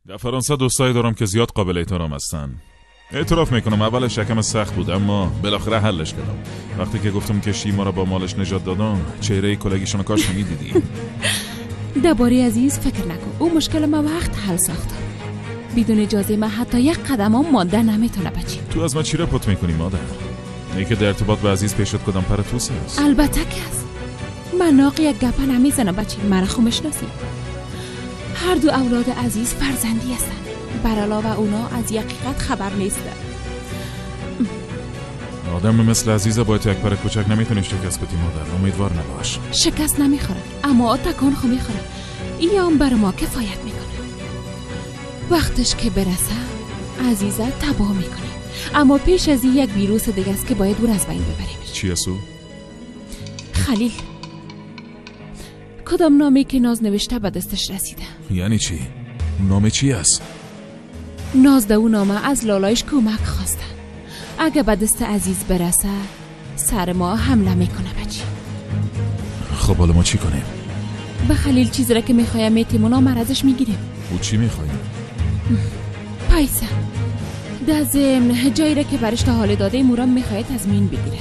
در فرانسه دوستایی دارم که زیاد قابل احترام هستن. اعتراف میکنم اولش یکم سخت بود، اما بالاخره حلش کردم. وقتی که گفتم که شیما را با مالش نجات دادم، چهره کلگیشون کاش نمیدیدی. درباره عزیز فکر نکن، او مشکل ما وقت حل ساخته. بدون اجازه من حتی یک قدم هم مانده نمیتونه بچی. تو از من چی را پت میکنی مادر؟ ای که در ارتباط با عزیز پیشت کدام پر توس است؟ البته که است. من ناق یک گپه نمیزنم بچی، من خو میشناسی. هر دو اولاد عزیز فرزندی هستن. بر علاوه اونا از حقیقت خبر نیستن. آدم مثل عزیزه باید یک پر کوچک نمیتونی شکست بدی مادر. امیدوار نباش. شکست نمیخوره، اما تکان خو میخوره. این هم بر ما کفایت میکنه. وقتش که برسه عزیزه تباه میکنه، اما پیش از این یک ویروس دیگه است که باید دور از بین ببریم. چی اسو؟ خلیل. کدام نامه که ناز نوشته به دستش رسیده. یعنی چی؟ نامه چی است؟ ناز ده اون نامه از لالایش کمک خواسته. اگه به دست عزیز برسه سر ما حمله میکنه بچی. خب حالا ما چی کنیم؟ به خلیل چیزی را که میخوایم میتیمونا مرزش میگیریم. او چی میخوایم؟ پیسه. در ضمن جایی را که برش تا حال داده مورا میخواید تضمین بگیره.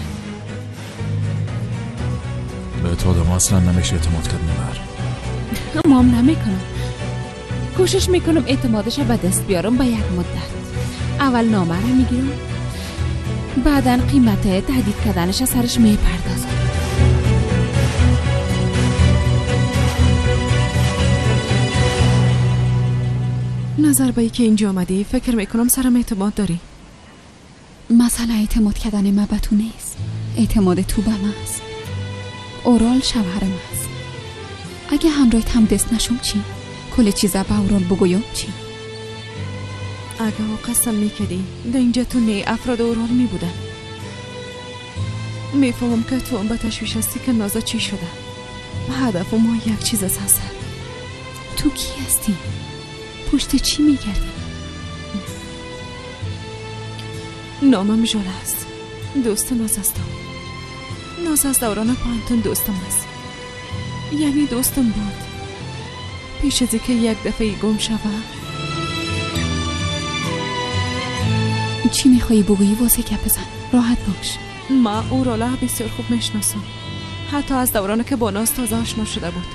به تو آدم اصلا نمیشه اعتماد کرد نمر. اما هم نمیکنم. کوشش میکنم اعتمادش به دست بیارم به یک مدت. اول نامه را میگیرم، بعدن قیمت تهدید کردنش سرش میپردازم. نظر به ای که اینجا آمدی فکر میکنم سرم اعتماد داری. مسئله اعتماد کردن ما به تو نیست، اعتماد تو به من است. اورال شوهر من است. اگه همراهت هم دست نشم چی؟ کل چیزا به اورال بگویم چی؟ اگه او قسم میکردی در اینجا تو نه افراد اورال میبودن. میفهم که تو هم به تشویش هستی که نازا چی شده. هدف ما یک چیز است. تو کی هستی؟ پشت چی میگردی؟ نامم ژوله است. دوست ناز هستم. ناز از دوران پانتون دوستم است. یعنی دوستم بود پیش از که یک دفعه گم شوه. چی میخوایی بگویی؟ واسه گپ بزن، راحت باش. ما او را بسیار خوب میشناسم، حتی از دوران که با ناز تازه آشنا شده بود.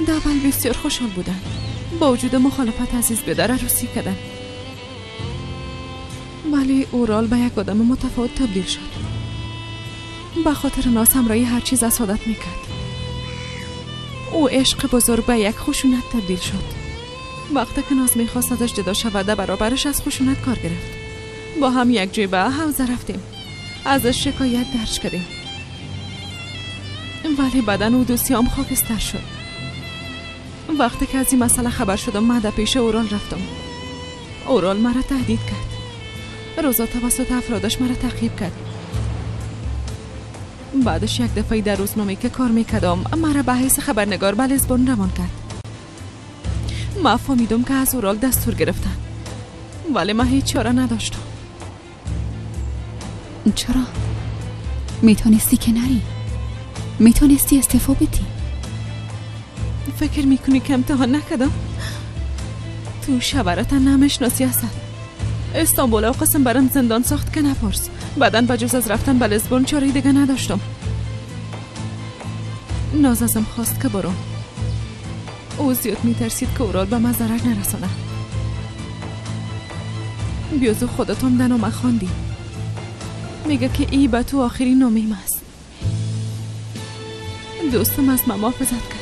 اول بسیار خوشحال بودن، با وجود مخالفت عزیز به در عروسی کردن. ولی اورال به یک آدم متفاوت تبدیل شد. به خاطر ناز همراهی هر چیز از عادت میکرد. او عشق بزرگ به یک خشونت تبدیل شد. وقتی که ناز میخواست ازش جدا شود برابرش از خشونت کار گرفت. با هم یک جای به حوزه رفتیم، ازش شکایت درج کردیم. ولی بعدن او دوستیام خاکستر شد. وقتی که از این مسئله خبر شدم من در پیش اورال رفتم. اورال مرا تهدید کرد. روزا توسط افرادش مرا تعقیب کرد. بعدش یک دفعه در روزنامه که کار میکردم مرا به حیث خبرنگار به لیزبون روان کرد. من فهمیدم که از اورال دستور گرفتن، ولی من هیچ چاره نداشتم. چرا؟ میتونستی که نری؟ میتونستی استعفا بدی؟ فکر میکنی که امتحان نکردم؟ تو شورت نمیشناسی هست. استانبول و قسم برم زندان ساخت که نپرس. بعدن بجز از رفتن به لیزبون چاره دیگه نداشتم. ناز ازم خواست که برم. او زیاد میترسید که اورال به من ضرر نرسانه. بیازو خودتون دنو خواندی. میگه که ای به تو آخری نامیم است. دوستم از من محافظت کرد،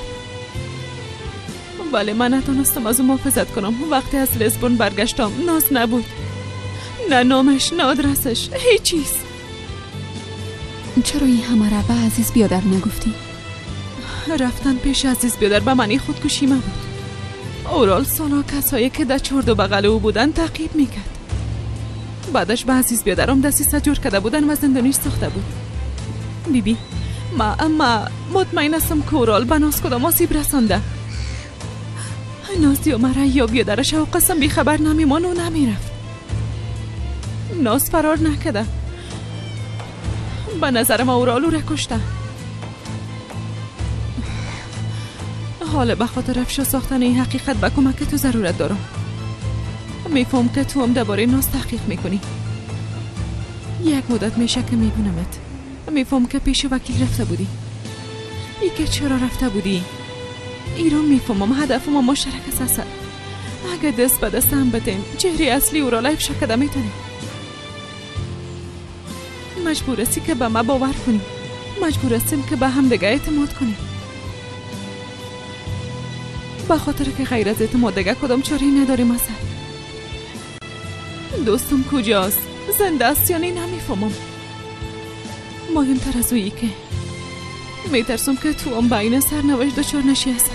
ولی من نتونستم از او محافظت کنم. وقتی از لیزبون برگشتم ناز نبود، نه نامش نه آدرسش، هیچ چیز. چرا این همه را به عزیز بیادر نگفتی؟ رفتن پیش عزیز بیادر به معنی خودکشی من بود. اورال سالا کسایی که در چرد و بغل او بودن تعقیب میکرد. بعدش به عزیز بیادرم دسیسه جور کرده بودن و زندانیش ساخته بود. بیبی ما مطمئن هستم که اورال به ناز کدام آسیب رسانده. ناز یا مرا یا بیادرش و قسم بی خبر نمیمان و نمیرفت. ناز فرار نکده. به نظرم اورالو را کشته. حالا به خاطر افشا ساختن این حقیقت به کمک تو ضرورت دارم. میفهم که تو هم درباره ناز تحقیق میکنی. یک مدت میشه که میبینمت. میفهم که پیش وکیل رفته بودی. ای که چرا رفته بودی؟ ایران میفهمم هدفم مشترک است. اگه دست به دست هم بدیم چهره اصلی او را افشا کرده میتونیم. مجبور هستی که به ما باور کنی. مجبور هستیم که به هم دیگه اعتماد کنیم. به خاطر که غیر از اعتماد دیگه کدام چاره‌ای نداریم اصلا. دوستم کجاست؟ زنده است یا نه نمیفهمم. مهمتر از اویی که میترسم که تو هم بین سرنوشت دچار نشی هستن.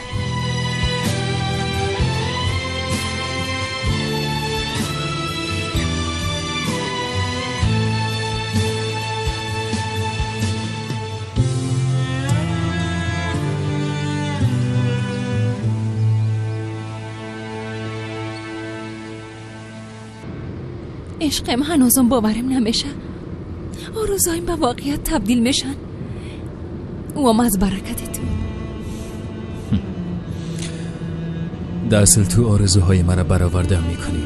عشقم هنوزم باورم نمیشه. آرزوهایم به واقعیت تبدیل میشن. اوام از برکت تو. در اصل تو آرزوهای مرا برآورده میکنی.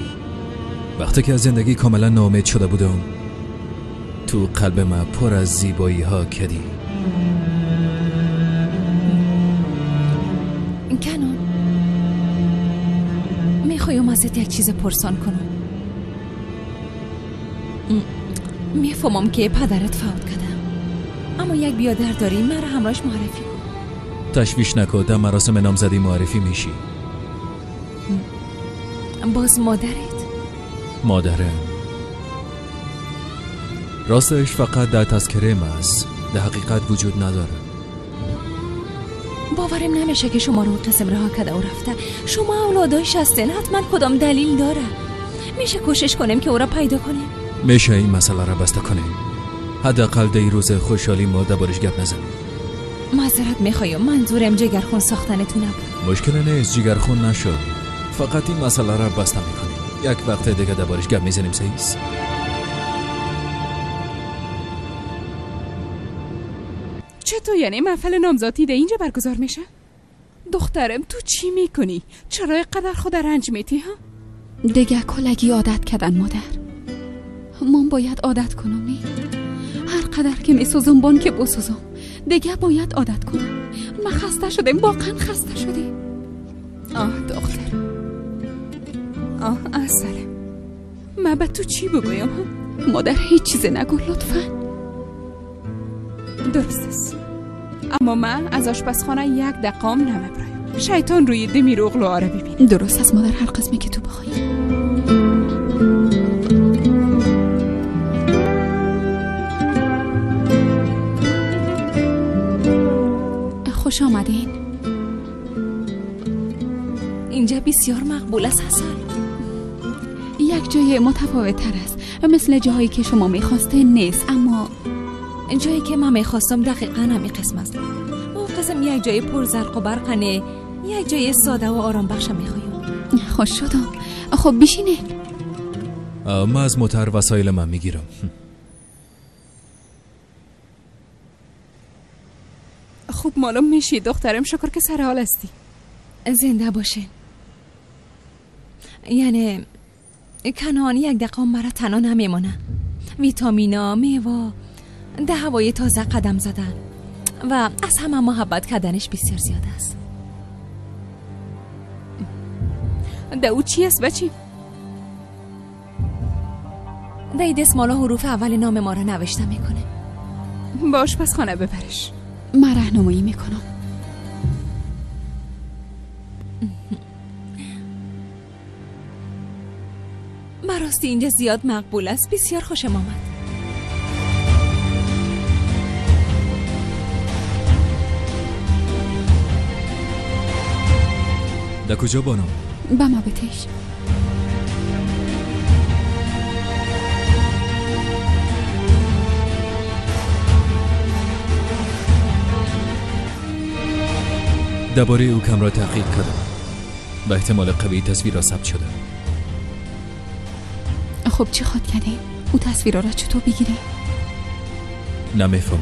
وقتی که از زندگی کاملا ناامید شده بودم تو قلب من پر از زیبایی ها کردی. کنون میخوایم ازت یک چیز پرسان کنم. میفهمم که پدرت فوت کرده، اما یک بیادر داری، مرا همراهش معرفی کن. تشویش نکن، در مراسم نامزدی معرفی میشی. باز مادرت؟ مادرم راستش فقط در تذکره ما است، در حقیقت وجود نداره. باورم نمیشه که شما رو قسم رها کرده و رفته. شما اولادایش هستین، حتما کدام دلیل داره. میشه کوشش کنیم که او را پیدا کنیم. میشه این مسئله را بسته کنیم. حداقل در روز خوشحالی ما دربارش گپ نزنیم. معذرت میخوایم، منظورم جگرخون ساختنتون نبود. مشکل نیست، جگرخون نشد. فقط این مسئله را بسته میکنیم. یک وقت دیگه دربارش گپ میزنیم. سعیس چطور یعنی محفل نامزدی ده اینجا برگزار میشه؟ دخترم تو چی میکنی؟ چرا اینقدر خود رنج میتی ها؟ دیگه کلگی عادت کردن مادر. من باید عادت کنم نی؟ هر قدر که میسوزم بان که بسوزم. دیگه باید عادت کنم. من خسته شدم، واقعا خسته شدم. دختر اصله من به تو چی بگویم؟ مادر هیچ چیز نگو لطفا. درست است، اما من از آشپزخانه یک دقام نمیبرایم. شیطان روی دمی رو اغلو آره ببین. درست است مادر، هر قسمی که تو بخوای. خوش آمدین. اینجا بسیار مقبول است حسن. یک جای متفاوت تر است، مثل جاهایی که شما میخواسته نیست، اما جایی که من میخواستم دقیقا همین قسم است. ما قسم یک جای پر زرق و برقنه، یک جای ساده و آرام بخش میخوایم. خوش شدم. خب بیشینه. من از موتر وسایل من میگیرم. خوب معلوم میشی دخترم، شکر که سر حال هستی. زنده باشین. یعنی کنان یک دقیقه مرا تنها نمیمونه. ویتامینا، میوه، ده هوای تازه قدم زدن و از همه محبت کردنش بسیار زیاده است. ده او چی است بچی؟ ده دستمالا حروف اول نام ما را نوشته میکنه. با آشپزخانه ببرش. من راهنمایی میکنم. براستی اینجا زیاد مقبول است. بسیار خوشم آمد. در کجا بانم؟ به ما بتش. درباره او کم را تحقیق کردم. به احتمال قوی تصویر را ثبت شده. خب چی خود کرده؟ او تصویر را چطور بگیره؟ نمیفهمم.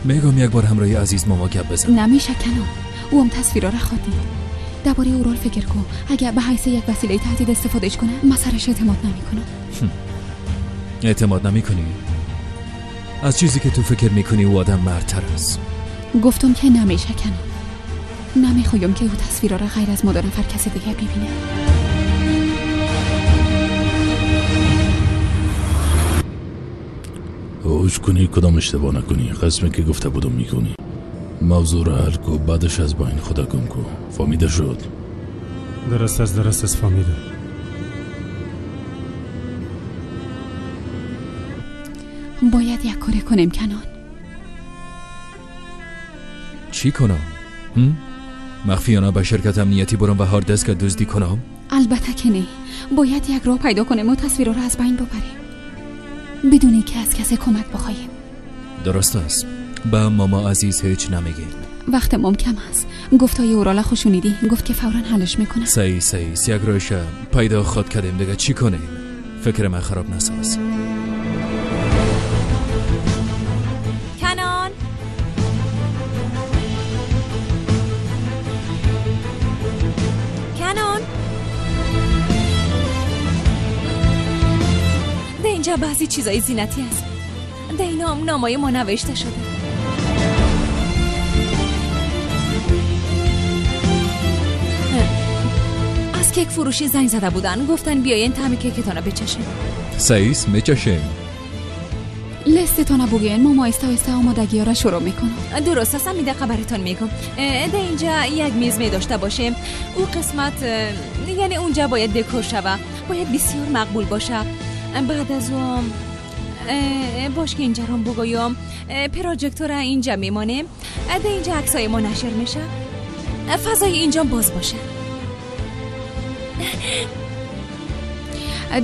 میگم یک بار همراهی عزیز ماما گپ بزن. نمیشه کنم. او هم تصویرها را خواهد دید. درباره اورال فکر کن. اگر به حیث یک وسیله تهدید استفادهش کنه، من سرش اعتماد نمیکنم. اعتماد نمیکنی؟ از چیزی که تو فکر میکنی او آدم مردتر است. گفتم که نمیشکنم. نمیخوایم که او تصویرها را غیر از ما 2 نفر کسی دیگه ببینه. هوش کنی کدام اشتباه نکنی. قسمی که گفته بودم میکنی. موضوع را حل کو، بعدش از با این خدا گم کو. فهمیده شد؟ درست است فهمیده. باید یک کاری کنیم کنان. چی کنم؟ مخفیانه به شرکت امنیتی برم و هارد دیسک دزدی کنم؟ البته که نه. باید یک راه پیدا کنیم و تصویرها را از بین ببریم بدونی که از کسی کمک بخوایم. درست است. به ماما عزیز هیچ نمیگیم. وقت مام کم است. گفتای اورال خوشونیدی. گفت که فوراً حلش میکنه. صحیح یک راهش پیدا خود کردیم دیگه. چی کنیم؟ فکر من خراب نساز. کنان ده اینجا بعضی چیزای زینتی هست. ده اینا هم نامای ما نوشته شده. از کیک فروشی زنگ زده بودن. گفتن بیاین طعم کیکتانو بچشیم. صحیح میچشیم. لستتون بگین. ماما آهسته آمادگی ها را شروع میکنم. درست هستم. میده خبرتون میگم. ده اینجا یک میز می داشته باشیم. او قسمت یعنی اونجا باید دکور شوه. باید بسیار مقبول باشه. بعد از اون باش که اینجا رو بگویم پروژکتور اینجا میمانه. ده اینجا عکسای ما نشر میشه. فضای اینجا باز باشه.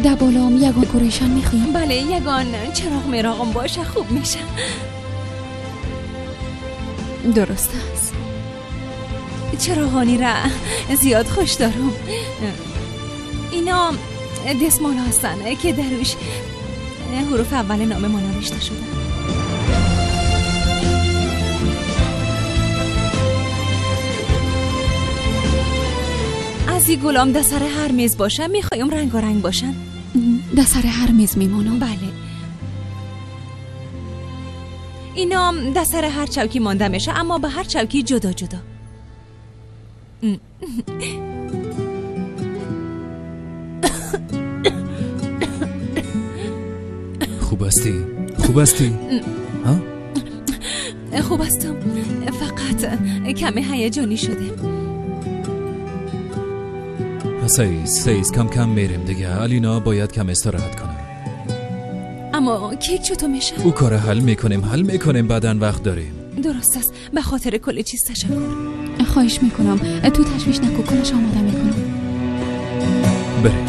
دبالام یگان کوریشن میخویم. بله یگان چراغ میراغم باشه خوب میشه. درست است. چراغانی را زیاد خوش دارم. اینا دستمال هستن که دروش حروف اول نام ما نوشته شده. از این گلام در سر هر میز باشن. میخوایم رنگارنگ باشن. در سر هر میز میمونم. بله. اینا در سر هر چوکی مانده میشه اما به هر چوکی جدا جدا. خوب هستی؟ ها؟ خوب هستم. فقط کمی هیجانی شده. سیز کم کم میریم دیگه. الینا باید کم استراحت کنم. اما کیک چطور میشه؟ او کار حل میکنیم بعدن وقت داریم. درست است. به خاطر کل چیز تشکر. خواهش میکنم. تو تشویش نکن. کلش آماده میکنم. بریم.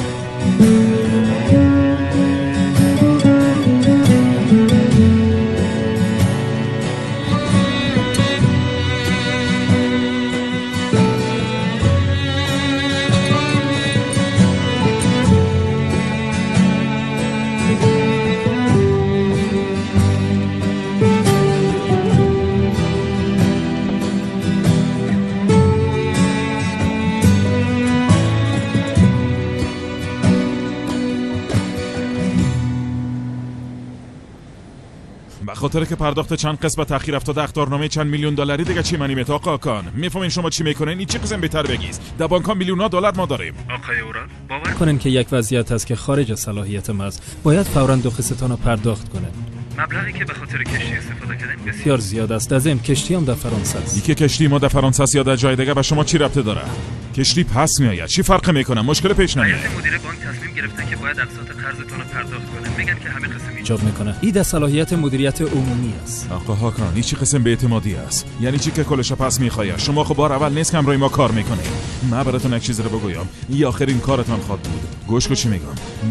خاطر که پرداخت چند قسمت تأخیر افتاده اخطارنامه چند میلیون دلاری دیگه چی منی مت آقا کان. میفهمین شما چی میکنین؟ این چی قسم بهتر بگیز. در بانک‌ها میلیون‌ها دلار ما داریم. آقای اورال باور کنین که یک وضعیت هست که خارج از صلاحیت ما است. باید فوراً 2 قسطتان رو پرداخت کنه. مبلغی که به خاطر کشتی استفاده کردیم بسیار زیاد است. از این کشتی هم در فرانسه است. یکی کشتی ما در فرانسه است یا در جای دیگه به شما چی ربطی داره؟ کشتی پس میآید. چی فرق میکنه؟ مشکل پیش نمیاد. مدیر بانک تصمیم گرفتن که باید اقساط قرضتون رو پرداخت کنن. میگن که همه قسم ایجاب میکنه. این در صلاحیت مدیریت عمومی است. آقا هاکان این چی قسم به اعتمادی است؟ یعنی چی که کلش پس میخواد؟ شما خب بار اول نیست که همراه ما کار میکنید. من براتون یک چیز رو بگویم. این آخرین کارتان خواهد بود. گوش کن چی میگم.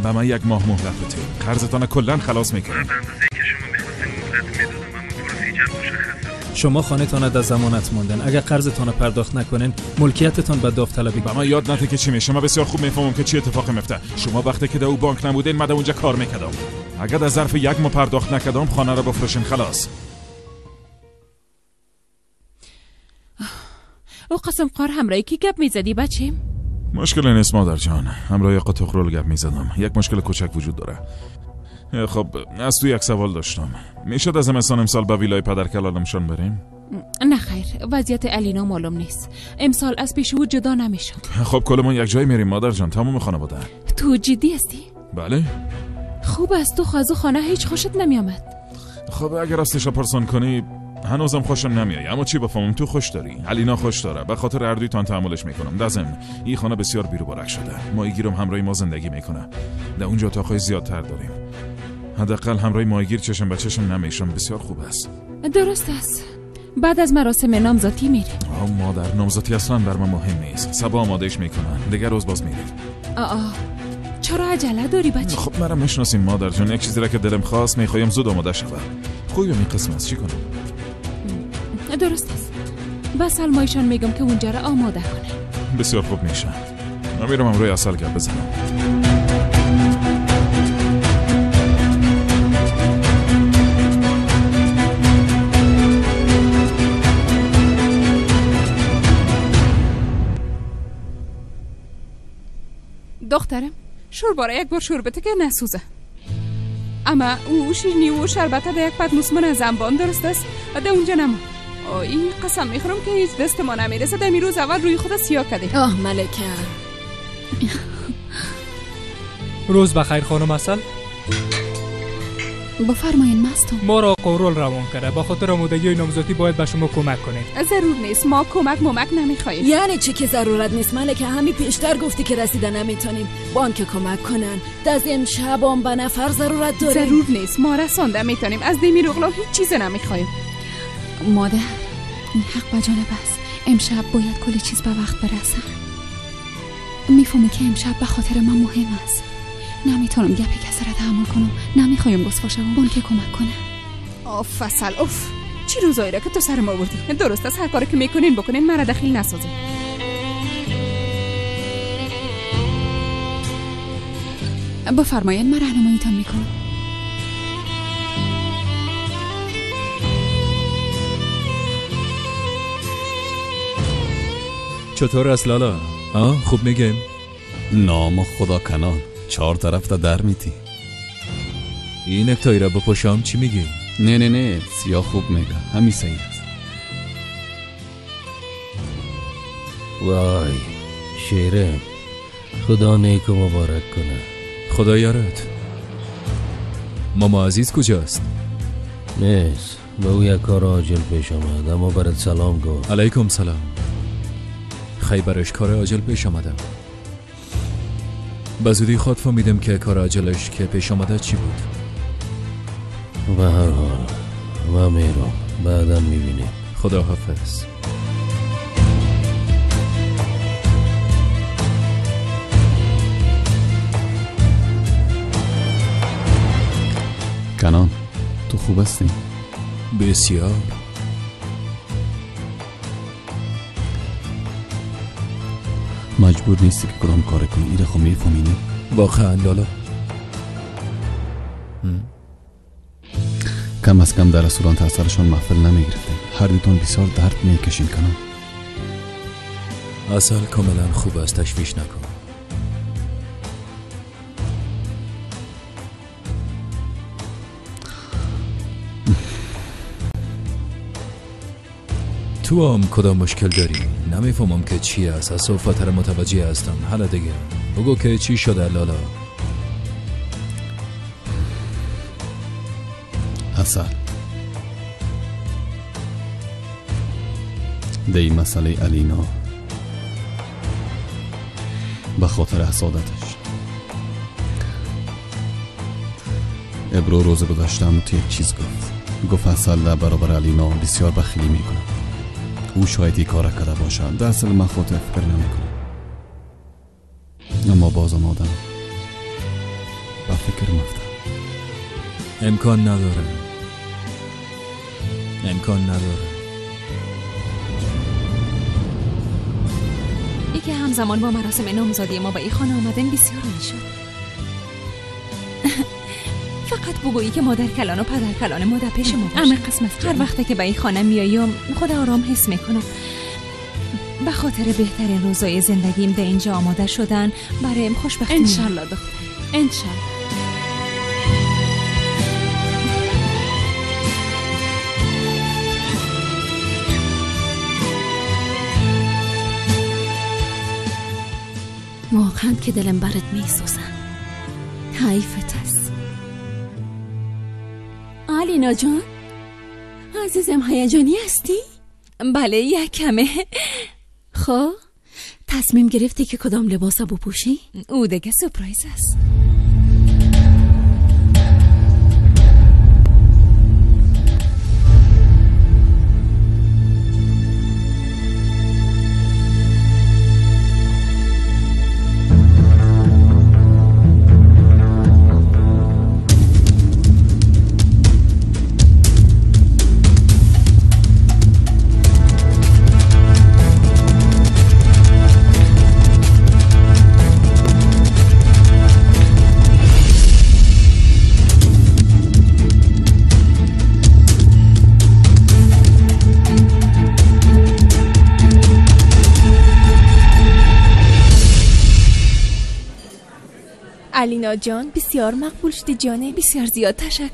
به من یک ماه مهلت بده. قرضتان کلا خلاص میکنم. به اندازه‌ای که شما میخواستین مهلت میدادم اما پروسیجر مشخص است. شما خانه‌تان در ضمانت موندن. اگر قرضتان پرداخت نکنین ملکیتتان به داوطلبی. به من یاد نده که چی میشه. من بسیار خوب میفهمم که چی اتفاقی میفته. شما وقتی که در اون بانک نبودین من در اونجا کار میکردم. اگر در ظرف یک ماه پرداخت نکردم خانه رو بفروشین خلاص. او قسم قار همراهی کی گپ میزدی بچیم؟ مشکل نیست مادر جان، همراه آقا تخرول گپ میزدم. یک مشکل کوچک وجود داره. خب از تو یک سوال داشتم. میشد از زمستان امسال به ویلای پدر کلانمشان بریم؟ نه خیر، وضعیت الینا معلوم نیست. امسال از پیش او جدا نمیشد. خب کلمون یک جای میریم مادر جان، تمام خانواده. تو جدی هستی؟ بله. خوب است تو خازو خانه هیچ خوشت نمیامد. خب اگر راستش پرسان کنی هنوزم خوشم نمیای، اما چی بفهمم تو خوش داری، الینا خوش داره، به خاطر اردویتان تحملش میکنم. در ضمن این خانه بسیار بیروبارک شده، ماهیگیرم همراه ما زندگی میکنه. در اونجا اتاقای زیادتر داریم. حداقل همراه ماهیگیر چشم به چشم نمیشم، بسیار خوب است. درست است. بعد از مراسم نامزدی میری؟ مادر نامزدی اصلا بر من مهم نیست. صبا آمادهش میکنن، دیگه روز باز میریم. چرا عجله داری بچه؟ خب مرا میشناسین مادر جون، یک چیزی را که دلم خواست میخوایم زود آماده شود. خوبی این قسم است، چی کنم؟ درست است. بس المایشان میگم که اونجا را آماده کنه. بسیار خوب میشه. من میرم روی اصل گپ بزنم. دخترم شورباره یک بار شوربته که نسوزه، اما او شیرینی و شربته ده یک پد مسمن از انبان درست است ده اونجا نمو. این قسم میخورم که هیچ دست ما نمیرسه. ده روز اول روی خود سیاه کده. ملکه روز بخیر خانم اصل. بفرمایین مستم. ما را قرول روان کرده، با خاطر آمادگی نامزدی باید به شما کمک کنیم. ضرور نیست، ما کمک نمیخوایم. یعنی چی که ضرورت نیست ملکه؟ همین پیشتر گفتی که رسیده نمیتونیم بان که کمک کنن. از امشب هم به نفر ضرورت داریم. ضرور نیست، ما رسانده میتونیم. از دیمیر اغلا هیچ چیز نمیخوایم. مادر این حق به جانب است. امشب باید کل چیز به وقت برسه. میفهمی که امشب به خاطر من مهم است. نمیتونم گپی کسی را تحمل کنم. نمیخوایم بسفاشم بان که کمک کنه. فصل چی روزایی را که تو سر ما بردی. درست است، هر کاری که میکنین بکنین، مرا دخیل نسازین. بفرمایین، من راهنماییتان میکنم. چطور است لالا؟ خوب میگم؟ نام خدا کنان 4 طرف تا در میتی. این نکتایی را بپوشم چی میگی؟ نه سیاه خوب میگه، همین صحیح است. وای شیرم، خدا نیک و مبارک کنه. خدا یارت. ماما عزیز کجاست؟ نیست، به او یک کار عاجل پیش آمد، اما برات سلام گفت. علیکم سلام. خیبرش کار عاجل پیش آمده. بزودی خود فهمیدم که کار عاجلش که پیش آمده چی بود. به هر حال من میرم، بعدا میبینیم. خدا حافظ. کنان تو خوب هستی؟ بسیار. مجبور نیستی که کدام کار کنی، ایره خو میفهمینی؟ واقعا لالا کم از کم در رستوران تاثرشان محفل نمیگرفته. هر دوتون بسیار درد میکشین کنان. اصل کاملا خوب است، تشویش نکن. تو هم کدام مشکل داری؟ نمیفهمم که چی است. از صفتر متوجه هستم. حالا دیگه بگو که چی شده لالا؟ اصل دی مسئله الینا به خاطر حسادتش. ابرو روز گذاشتم تو یک چیز گفت اصل در برابر الینا بسیار بخیلی میکنه. او شاید این کار کرده باشد، در اصل من خود فکر نمیکنم، اما بازم آدم با فکر مفته. امکان نداره. ای که همزمان با مراسم نامزدی ما به این خانه آمدن بسیار عالی شد. فقط بگویی که مادر کلان و پدر کلان ما در پیش ما باشه. همه قسمت هر وقته که به این خانه میاییم خود آرام حس میکنم. به خاطر بهترین روزای زندگیم به اینجا آماده شدن برایم خوشبختی. انشالله دختر، انشالله. واقعا که دلم برات میسوزم. حیفت است. آلینا جان عزیزم، هیجانی هستی؟ بله یک کمه. خب تصمیم گرفتی که کدام لباسا بپوشی؟ او دیگه سورپرایز است. آلینا جان بسیار مقبول شدی جانه. بسیار زیاد تشکر.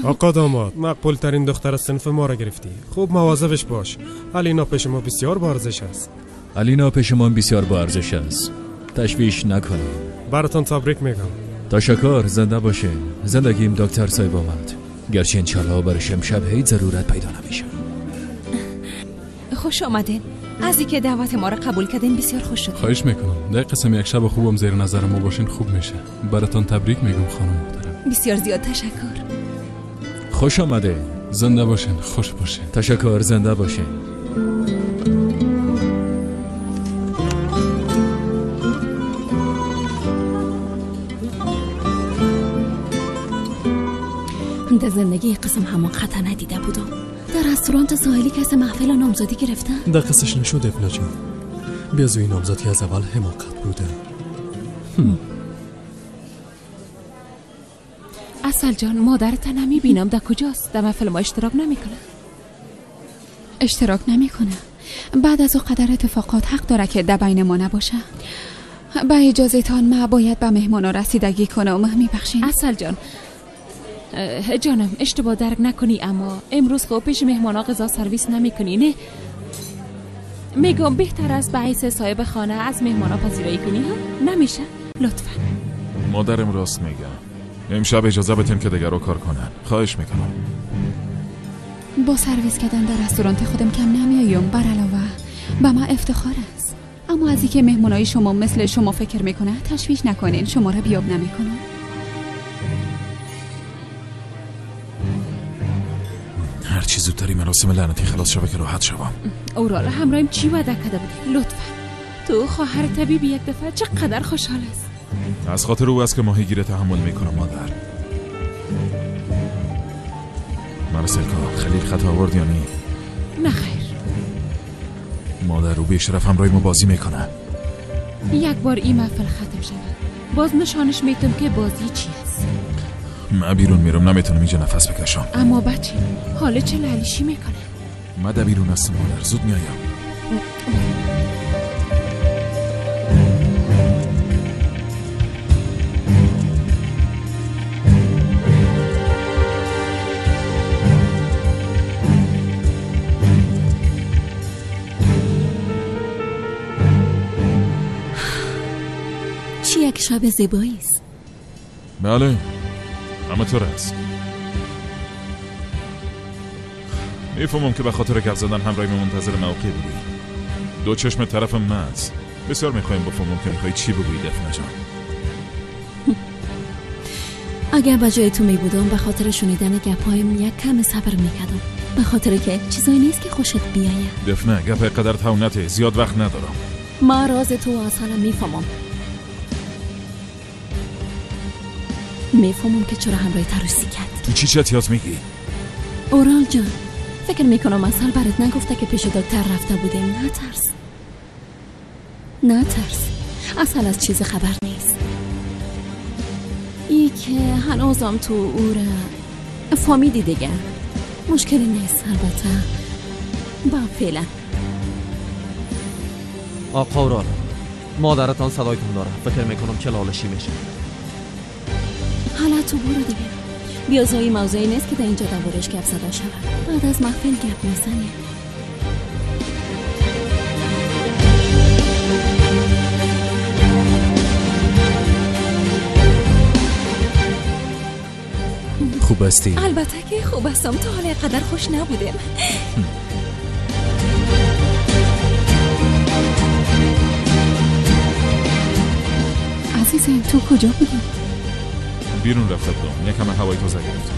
آقا داماد، مقبول ترین دختر صنف ما را گرفتی. خوب مواظبش باش. آلینا پیش ما بسیار با ارزش است. آلینا پیش ما بسیار با ارزش است. تشویش نکنید. براتون تبریک میگم. تشکر. زنده باشه. زندگیم دکتر صاحب آمد. گرچه انشالله برش امشب هیچ ضرورت پیدا نمیشه. خوش آمدین. از اینکه دعوت ما را قبول کردین بسیار خوش شد. خواهش میکنم. در قسم یک شب خوبم زیر نظر ما باشین خوب میشه. براتون تبریک میگم خانم محترم. بسیار زیاد تشکر. خوش آمده. زنده باشین. خوش باشین. تشکر. زنده باشین. در زندگی قسم همان خطا ندیده بودم. در رستوران ساحلی کس محفل نامزدی گرفتن. در قصش نشد ابنا جان. بیازوی نامزدی از اول حماقت بوده. اصل جان مادرت نمیبینم. در کجاست؟ در محفل ما اشتراک نمیکنه. اشتراک نمیکنه. بعد از او قدر اتفاقات حق داره که در بین ما نباشه. با اجازه تان ما باید به مهمانا رسیدگی کنم. میبخشین اصل جان. جانم اشتباه درک نکنی، اما امروز خب پیش مهمانا غذا سرویس نمیکنی نه؟ میگم بهتر است به حیث صاحب خانه از مهمانا پذیرایی کنی. ها نمیشه لطفا. مادرم راست میگم. امشب اجازه بتیم که دیگر رو کار کنن. خواهش میکنم. با سرویس کردن در رستوران خودم کم نمیایم. بر علاوه به ما افتخار است. اما از اینکه مهمونای شما مثل شما فکر میکنه تشویش نکنین. شما را بیاب نمیکنه. هر چی زودتری مراسم لعنتی خلاص شوه که راحت شوم. اورال همراهیم چی وعده کرده بودی؟ لطفا. تو خواهر طبیبی یک دفعه چقدر خوشحال است. از خاطر او است که ماهیگیر تحمل میکنم مادر. مرسلکا خلیل خطا آورد یا نی؟ نه خیر. مادر او بیشرف همراهی ما بازی میکنه. یک بار این محفل ختم شود باز نشانش میتونم که بازی چی است. من بیرون میرم. نمیتونم اینجا نفس بکشم. اما بچه حالا چه لعلیشی میکنه؟ من در بیرون هستم مادر. زود میایم. چی یک شب زیبایی است. بله همه طور است. میفهمم که به خاطر گپ زدن همراهی منتظر موقع بودی. دو چشم طرف مز. بسیار میخوایم بفهمم که میخوایی چی بگویی دفنه جان. اگر به جای تو میبودم به خاطر شنیدن گپایم یک کم صبر میکردم. به خاطر که چیزایی نیست که خوشت بیاید. دفنه گپ قدر تاونته. زیاد وقت ندارم. ما راز تو اصلا میفهمم. میفهمم که چرا همراهی ترسی کرد. تو چی چطیات میگی؟ اورال جان فکر میکنم اصلا برات نگفته که پیش دکتر رفته بودیم. نه ترس. اصلا از چیز خبر نیست. ای که هنوزم تو او را فهمیدی دیگه. مشکلی نیست البته. با فعلا آقا اورال، مادرتان صدایتون داره. فکر میکنم که لالشی میشه. حالا تو برو دیگه. بیا زویی موضوعی نیست که در اینجا دربارش گپ زده شود. بعد از محفل گپ میزنیم. خوب هستی؟ البته که خوب هستم. تا حالا قدر خوش نبودم. عزیزم تو کجا بودی؟ بیرون رفته بودم، یکم هوای تازه گرفتم.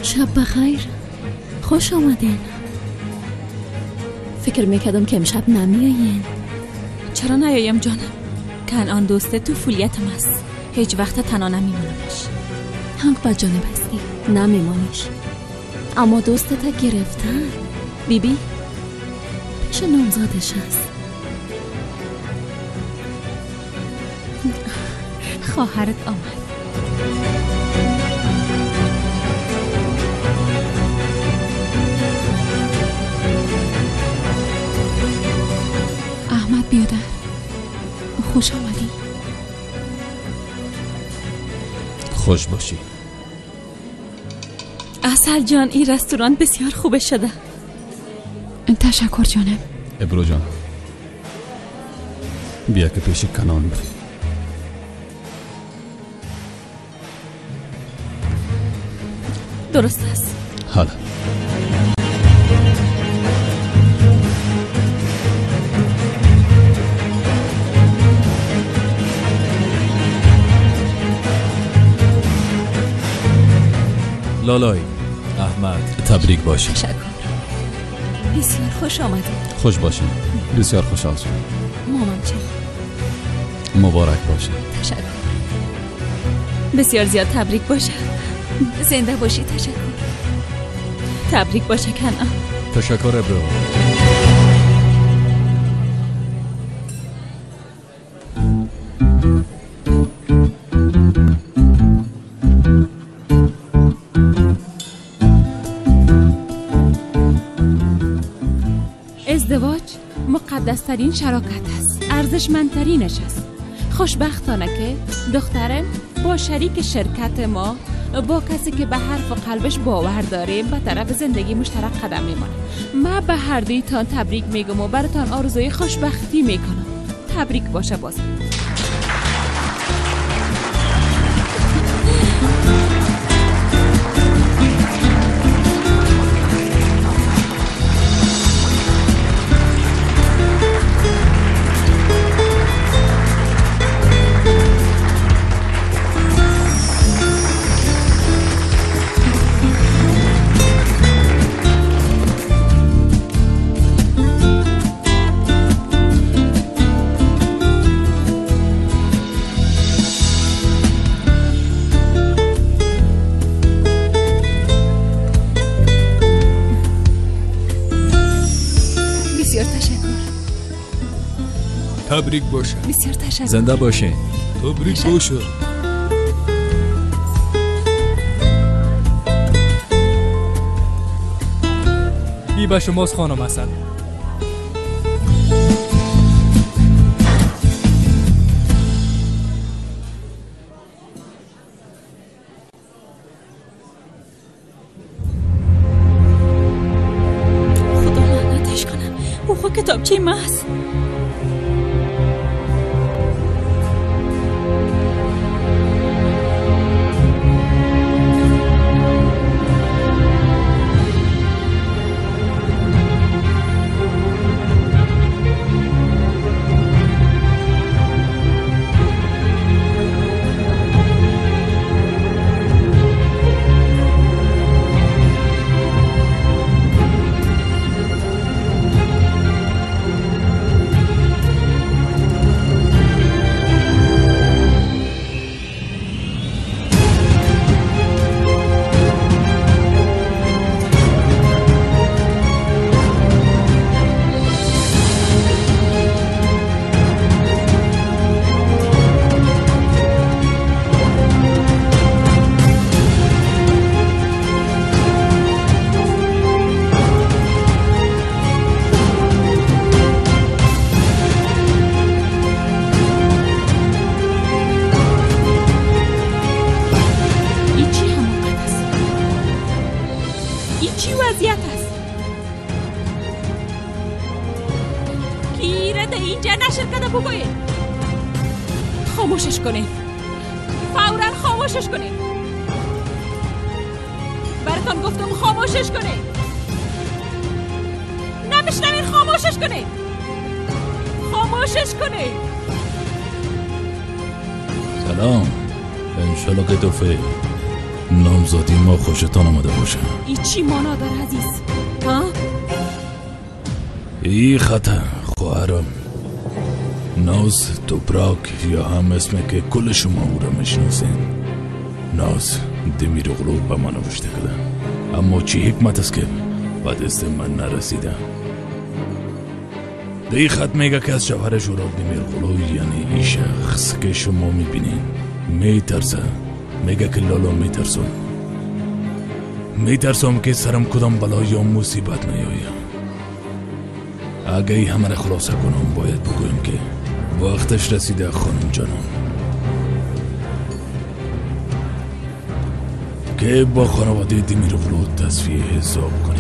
شب بخیر. خوش آمدین. فکر میکردم که امشب نمیایین. چرا نیایم جانم؟ کنعان دوست تو فولیتم است. هیچ وقت تنها نمیمونمش. حق با جانب هستی، نمیمانیش. اما دوستت گرفتن. بیبی پیش نامزادش هست. خواهرت آمد. احمد بیادر، خوش آمدی. خوش باشی. اصل جان، این رستوران بسیار خوب شده. تشکر جانم. ابرو جان، بیا که پیش کنان بریم. درست است. حالا لالای، احمد، تبریک باشی. تشکر. بسیار خوش آمدید. خوش باشی. بسیار خوشحال شدم. مامان چه؟ مبارک باشه. تشکر. بسیار زیاد تبریک باشه. زنده باشی. تشکر. تبریک باشه کنعان. تشکر ابرو. ازدواج مقدسترین شراکت است، ارزشمندترینش است. خوشبختانه که دخترم با شریک شرکت ما، با کسی که به حرف و قلبش باور داریم، به طرف زندگی مشترک قدم میمانه. من به هر دویتان تبریک میگم و براتان آرزوی خوشبختی میکنم. تبریک باشه بازم. تبریک باشه. بسیار تشکر. زنده باشه. تبریک باشه. بی به شماست خانم اصل. خدا لعنتش کنم. او خود کتابچه محض. نشر کرده بگوین. خاموشش کنین. فوراً خاموشش کنین. براتون گفتم خاموشش کنین. نمیشنوین خاموشش کنین. خاموشش کنین. سلام. انشالله که دفعه نامزادی ما خوشتان آمده باشه. ای چی مانا داره عزیز؟ ها؟ ای خطر خواهرم ناز توبراک یا هم اسمی که کل شما او را میشناسین. ناز دمیرغلو به من نوشته کرده، اما چی حکمت است که به دست من نرسیده. دی خط میگه که از شوهر جوراب دمیرغلو یعنی ای شخص که شما میبینین میترسه. میگه که لالا میترسم که سرم کدام بلا یا مصیبت نیاید. اگه ای همه را خلاصه کنم باید بگویم که وقتش رسیده خانم جانم که با خانواده دمیرغلو تصفیه حساب کنین.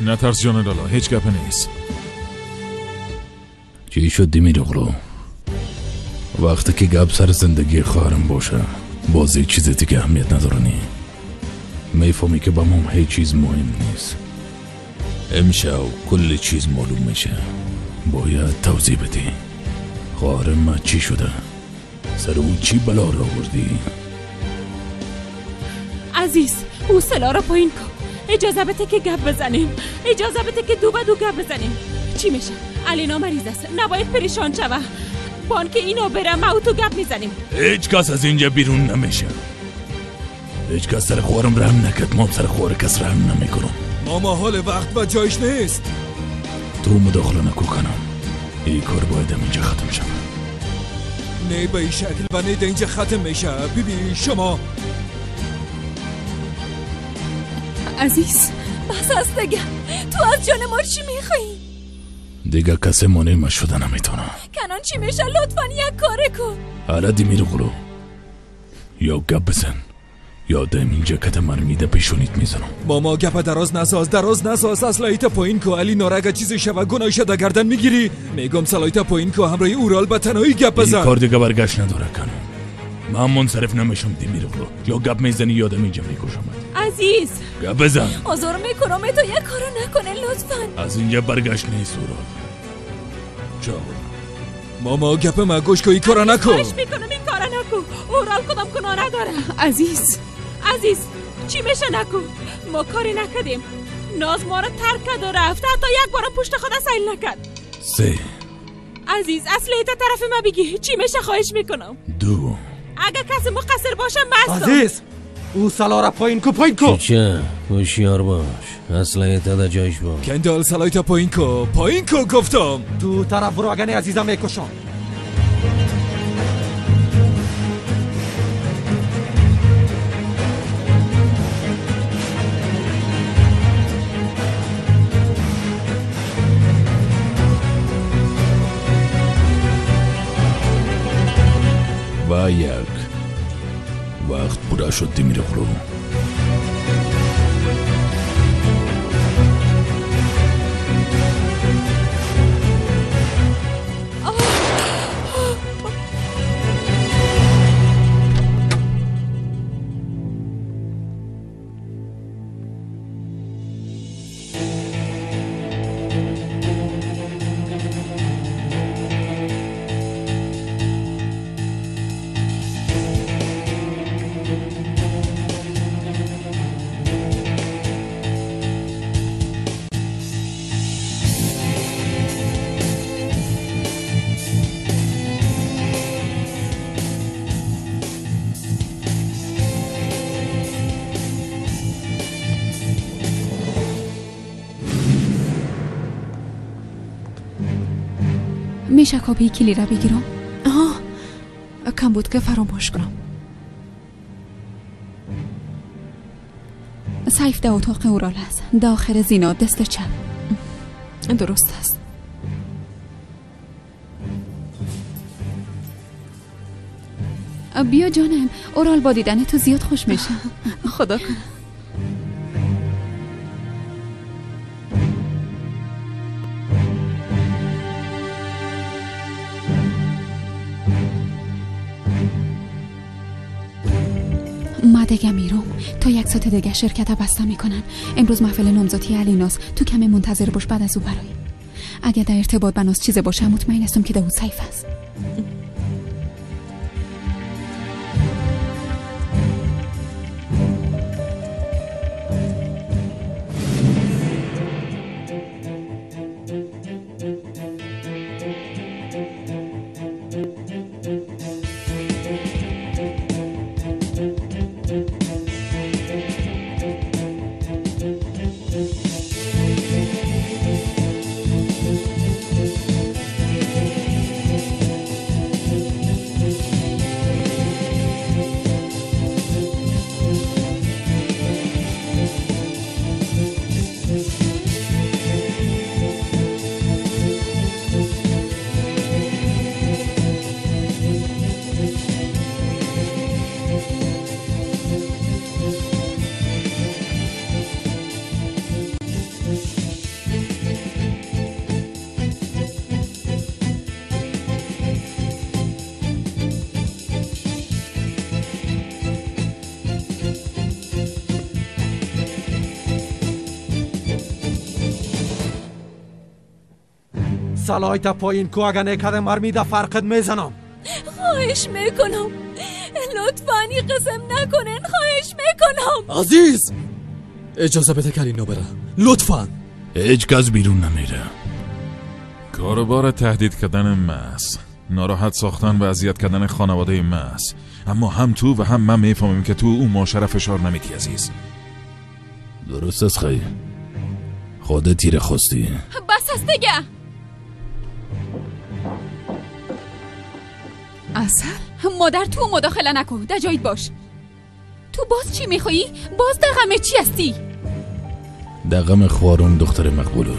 نترس جان لالا، هیچ گپ نیست. چی شد دمیرغلو؟ وقتی که گپ سر زندگی خواهرم باشه بازی چیز دیگه اهمیت ندارنی. میفهمی که با من هیچ چیز مهم نیست. امشب کل چیز معلوم میشه. باید توضیح بدی خواهرم ما چی شده؟ سر او چی بلا را آوردی؟ عزیز او سلا را پایین کن. اجازه بده که گپ بزنیم. اجازه بده که دو به دو گپ بزنیم. چی میشه؟ الینا مریض است، نباید پریشان شوه. بان که اینو بره ما او تو گپ میزنیم. هیچ کس از اینجا بیرون نمیشه. هیچ کس سر خوارم رحم نکرد. ما سر خوار کس رحم نمیکنم. ماما حال وقت و جایش نیست. تو مداخله نکو کنم. این کار باید اینجا ختم شد. نه به این شکل و نه اینجا ختم میشه. بیبی شما عزیز بس است دیگه. تو از جان ما چی میخوایی؟ دیگه کسی مانع ما شده نمیتونه. کنان چی میشه؟ لطفا یک کاری کن. حالا دمیرغلو یا گپ بزن یا دم اینجا کت مرمیده پیشونیت میزنم. ماما گپ دراز نساز اصلایت پایین کو. علی نارگا چیزی شوه گناه شده گردن میگیری. میگم سلایت پایین کو همراه اورال به تنهایی گپ بزن. این کار دیگه برگشت نداره کنم. من منصرف نمیشم دمیرغلو. یا گپ میزنی یادم اینجا میکشم. عزیز گپ بزن. آزار میکنم تو یک کارو نکنه لطفا. از اینجا برگشت نیست اورال. چاو ماما گپ ما گوش کو. این کارو نکن. خواهش میکنم این کارو نکن. اورال کدام گناه نداره. عزیز چی میشه نکن. ما کاری نکردیم. ناز ما رو ترک کرد و رفت. حتی یک بارم پشت خود سیل نکرد. 3 عزیز اصلی تا طرف ما بگی. چی میشه خواهش میکنم. 2 اگه کسی مقصر باشه مستم. عزیز او سلا را پایین کو. چه هوشیار باش. اصلا تا جایش باش. کندال سلایت پایین کو گفتم. تو طرف برو اگه نه عزیزم میکشم. و یک وقت پورا شد دمیرغلو. میشه کپی کلی را بگیرم؟ کم بود که فراموش کنم. سیف ده اتاق اورال هست، ده آخر زینا دست چپ. درست است. بیا جانم، اورال با دیدن تو زیاد خوش میشه. خدا کنه. ما دیگه میرم تا 1 ساعت دیگه شرکت بسته میکنن. امروز محفل نامزدی علیناس، تو کمی منتظر باش بعد از او برای. اگه در ارتباط بناس چیز باشه مطمئن هستم که داود سیف است. سلایت پایین کو اگه نکده مرمیده فرقت میزنم. خواهش میکنم لطفاً قسم نکنین، خواهش میکنم. عزیز اجازه بده که الینا بره لطفاً. هیچ کس بیرون نمیره. کاروبار تهدید کردن محض، ناراحت ساختن و اذیت کردن خانواده محض. اما هم تو و هم من میفهمیم که تو اون معاشره فشار نمیدی عزیز. درست است خیلی خودت تیر خواستی. بس است دیگه. اصل مادر تو مداخله نکن، در جایت باش. تو باز چی میخوایی؟ باز دغمه چی هستی؟ دغم خوارون دختر مقبولو.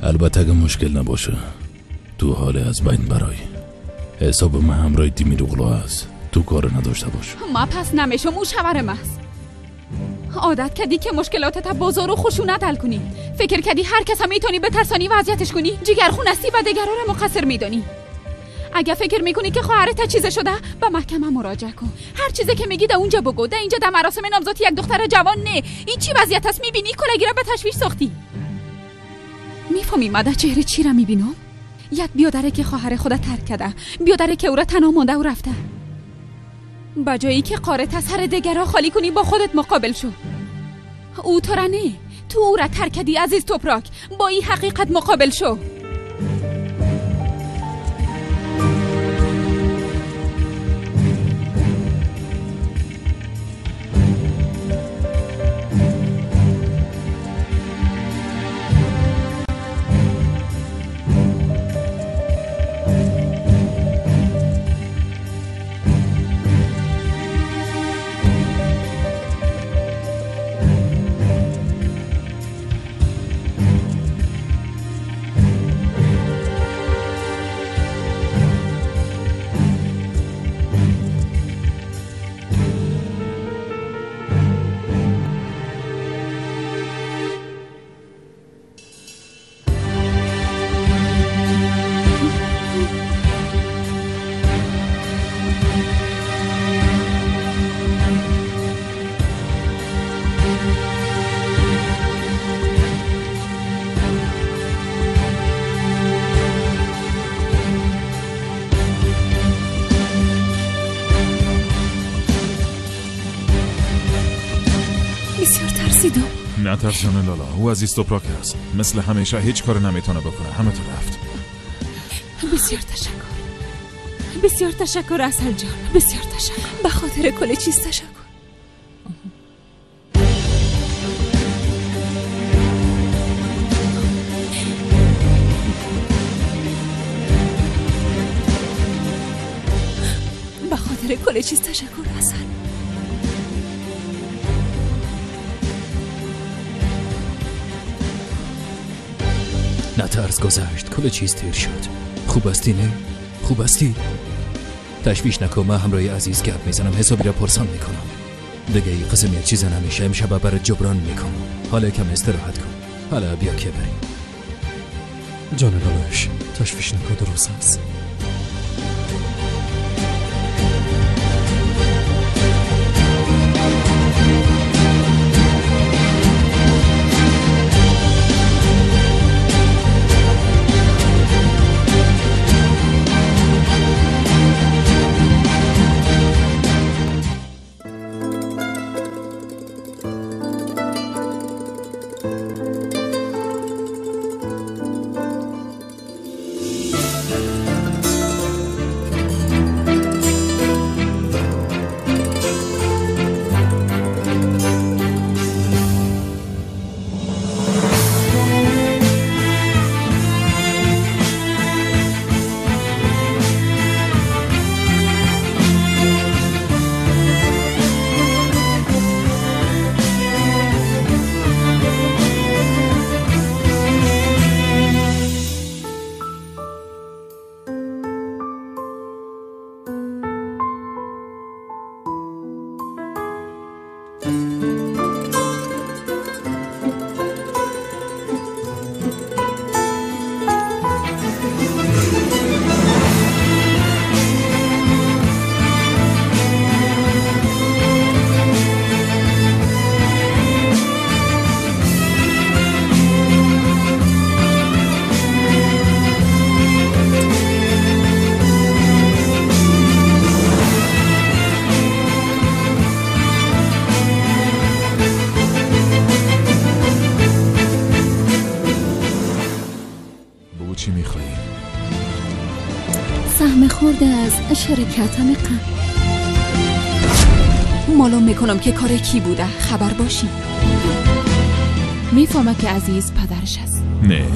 البته اگه مشکل نباشه تو حال از بین برای حساب من همراه دیمیروغلو هست، تو کار نداشته باش. ما پس نمیشم او شورم هست. عادت کردی که مشکلاتت بازار و خشونت حل کنی. فکر کردی هر کس هم میتونی بترسانی و اذیتش کنی. جگرخون هستی و دیگران رو مقصر میدانی. اگه فکر میکنی که خواهرت چیز شده به محکمه مراجعه کن. هر چیزی که میگی در اونجا بگو. در اینجا در مراسم نامزدی یک دختر جوان نه. این چی وضعیت است؟ میبینی کلاگی را به تشویش ساختی. میفهمی من در چهره چی را میبینم؟ یک بیادره که خواهر خودت ترک کرده، بیادره که او را تنها مانده و رفته. بجایی که قارت از سر دیگرها خالی کنی با خودت مقابل شو. او تو را نه، تو او را ترک کردی عزیز توپراک. با این حقیقت مقابل شو. نترس جان لالا، او عزیز توپراک است. مثل همیشه هیچ کار نمیتونه بکنه. همه تو رفت. بسیار تشکر، بسیار تشکر اصل جان، بسیار تشکر. به خاطر کل چیز تشکر. کل چیز تشکر حسن. نترس گذشت، کل چیز تیر شد. خوب هستی نه؟ خوب هستی؟ تشویش نکن، من همراه عزیز گپ میزنم، حسابی را پرسان میکنم. دیگه ای قسم یک چیز نمیشه، امشب برای جبران میکنم. حالا کم استراحت کن، حالا بیا که بریم. جان داداش تشویش نکن، درست هست. سهم خورده از شرکتم قبل. معلوم میکنم که کار کی بوده، خبر باشی. میفهمه که عزیز پدرش است. نه